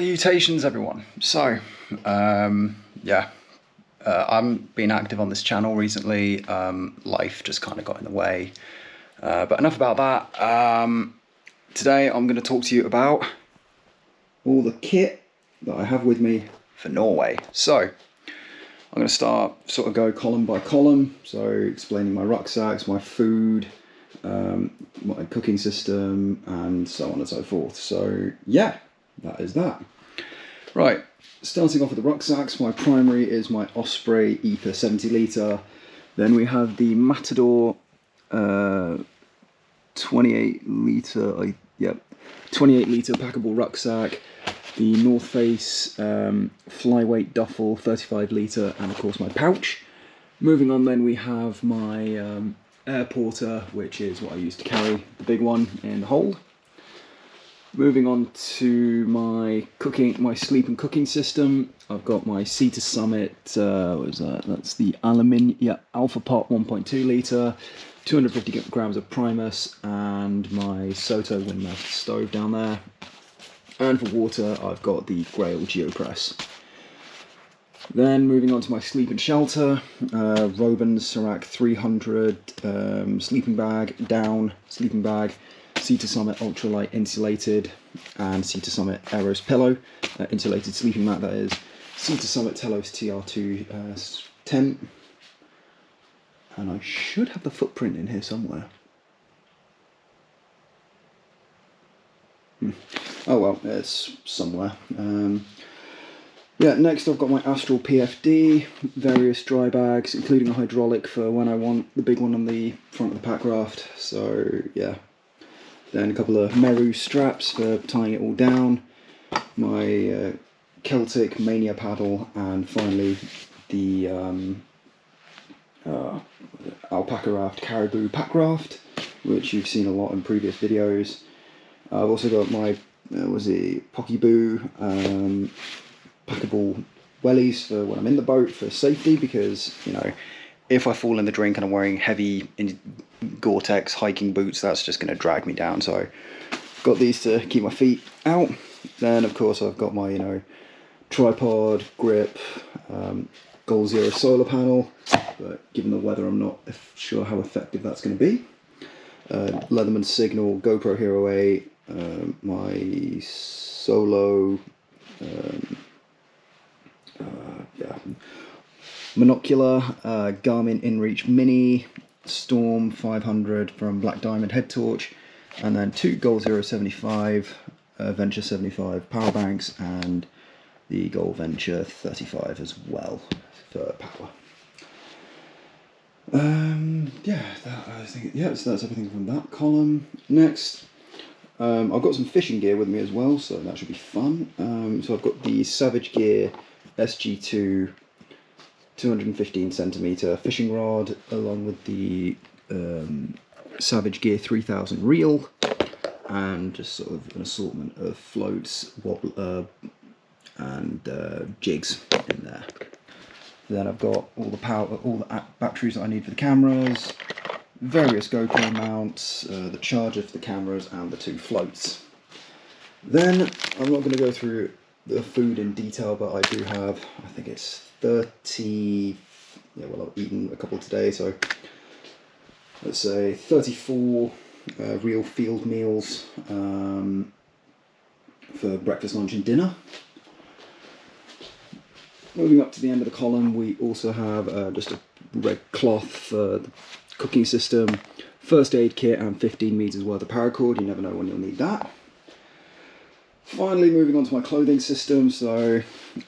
Salutations everyone. So, I haven't been active on this channel recently. Life just kind of got in the way. But enough about that. Today I'm going to talk to you about all the kit that I have with me for Norway. So, I'm going to go column by column. So, explaining my rucksacks, my food, my cooking system, and so on and so forth. So, yeah. That is that. Right, starting off with the rucksacks, my primary is my Osprey Ether 70 litre. Then we have the Matador 28 litre, 28 litre packable rucksack. The North Face Flyweight Duffel 35 litre, and of course my pouch. Moving on then we have my Air Porter, which is what I use to carry the big one in the hold. Moving on to my sleep and cooking system, I've got my Sea to Summit, what is that? That's the Alpha Pot 1.2 litre, 250 grams of Primus, and my Soto Windmouth stove down there. And for water, I've got the Grail Geopress. Then moving on to my sleep and shelter, Roban Serac 300 sleeping bag, down sleeping bag, Sea to Summit ultralight insulated, and Sea to Summit Eros pillow, insulated sleeping mat that is, Sea to Summit Telos TR2 tent, and I should have the footprint in here somewhere. Oh well, it's somewhere. Next I've got my Astral PFD, various dry bags, including a hydraulic for when I want the big one on the front of the pack raft, so yeah. Then a couple of Meru straps for tying it all down, my Celtic Mania paddle, and finally the Alpaca Raft Caribou pack raft, which you've seen a lot in previous videos. I've also got my Pocky Boo packable wellies for when I'm in the boat for safety, because, you know, if I fall in the drink and I'm wearing heavy Gore-Tex hiking boots, that's just going to drag me down. So got these to keep my feet out. Then of course I've got my tripod, grip, Goal Zero solar panel, but given the weather I'm not sure how effective that's going to be. Leatherman Signal, GoPro Hero 8, my Solo monocular, Garmin InReach Mini, Storm 500 from Black Diamond head torch, and then two Goal 075 Venture 75 power banks, and the Goal Venture 35 as well for power. So that's everything from that column. Next, I've got some fishing gear with me as well, so that should be fun. So I've got the Savage Gear SG2 215cm fishing rod, along with the Savage Gear 3000 reel, and just sort of an assortment of floats, and jigs in there. Then I've got all the batteries that I need for the cameras, various GoPro mounts, the charger for the cameras, and the two floats. Then I'm not going to go through the food in detail, but I do have, I think it's 30, I've eaten a couple today, so let's say 34 real field meals for breakfast, lunch and dinner. Moving up to the end of the column, we also have just a red cloth for the cooking system, first aid kit, and 15 meters worth of paracord. You never know when you'll need that. Finally, moving on to my clothing system, so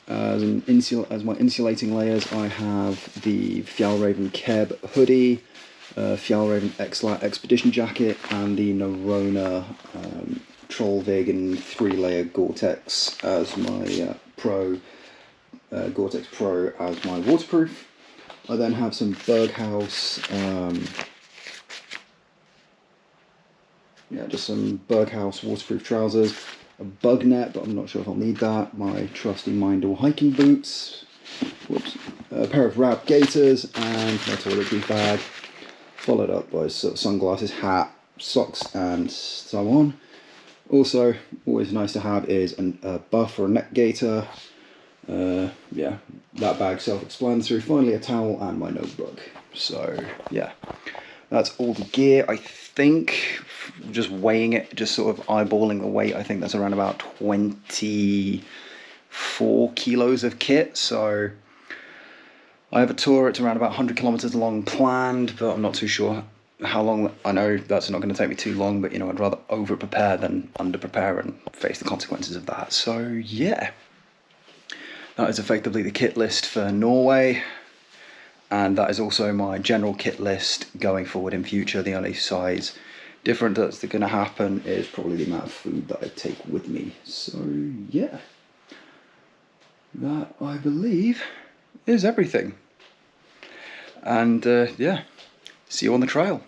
as my insulating layers, I have the Fjallraven Keb hoodie, Fjallraven X-Lat Expedition jacket, and the Norona Trollvegen 3-layer Gore-Tex as my Gore-Tex Pro as my waterproof. I then have some Berghaus, just some Berghaus waterproof trousers, a bug net, but I'm not sure if I'll need that, my trusty Mindor hiking boots, a pair of Rab gaiters, and my toiletries bag, followed up by sunglasses, hat, socks, and so on. Also, always nice to have is a buff or a neck gaiter. Yeah, that bag self-explanatory. Finally, a towel and my notebook. So yeah, that's all the gear. I think, just weighing it, just sort of eyeballing the weight, I think that's around about 24 kilos of kit. So I have a tour, it's around about 100 kilometers long planned, but I'm not too sure how long. I know that's not going to take me too long, but you know, I'd rather over prepare than under prepare and face the consequences of that. So yeah, that is effectively the kit list for Norway, and that is also my general kit list going forward in future. The only size different that's going to happen is probably the amount of food that I take with me. So yeah, that I believe is everything. And yeah, see you on the trail.